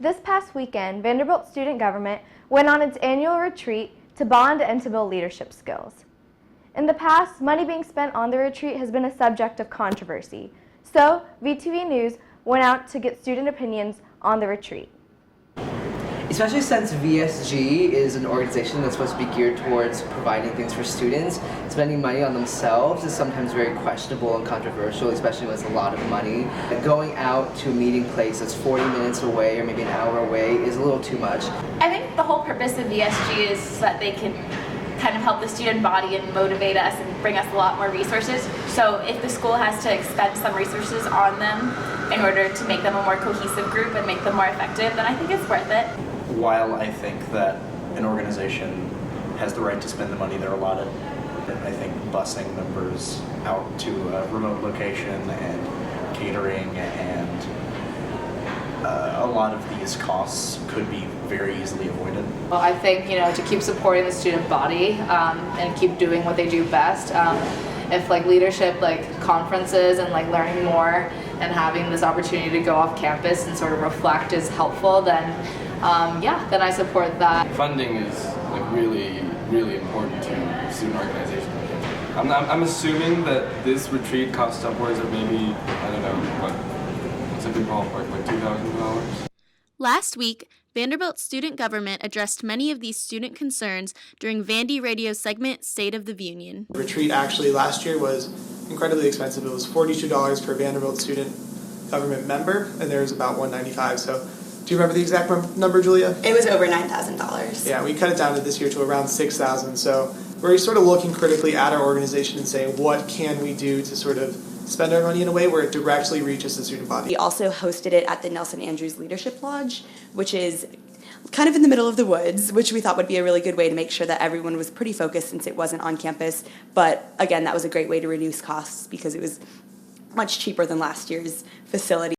This past weekend, Vanderbilt Student Government went on its annual retreat to bond and to build leadership skills. In the past, money being spent on the retreat has been a subject of controversy. So, VTV News went out to get student opinions on the retreat. Especially since VSG is an organization that's supposed to be geared towards providing things for students, spending money on themselves is sometimes very questionable and controversial, especially when it's a lot of money. Going out to a meeting place that's 40 minutes away or maybe an hour away is a little too much. I think the whole purpose of VSG is so that they can kind of help the student body and motivate us and bring us a lot more resources. So if the school has to expend some resources on them in order to make them a more cohesive group and make them more effective, then I think it's worth it. While I think that an organization has the right to spend the money they're allotted, I think busing members out to a remote location and catering and a lot of these costs could be very easily avoided. Well, I think, to keep supporting the student body and keep doing what they do best. If leadership, conferences and learning more and having this opportunity to go off campus and sort of reflect is helpful, then then I support that. Funding is really, really important to student organizations. I'm assuming that this retreat costs upwards of maybe, I don't know, what's a good ballpark, $2,000? Last week, Vanderbilt Student Government addressed many of these student concerns during Vandy Radio's segment State of the Union. The retreat actually last year was incredibly expensive. It was $42 per Vanderbilt Student Government member, and there was about $195. So, do you remember the exact number, Julia? It was over $9,000. Yeah, we cut it down to this year to around $6,000. So we're sort of looking critically at our organization and saying, what can we do to sort of spend our money in a way where it directly reaches the student body? We also hosted it at the Nelson Andrews Leadership Lodge, which is kind of in the middle of the woods, which we thought would be a really good way to make sure that everyone was pretty focused since it wasn't on campus. But again, that was a great way to reduce costs because it was much cheaper than last year's facility.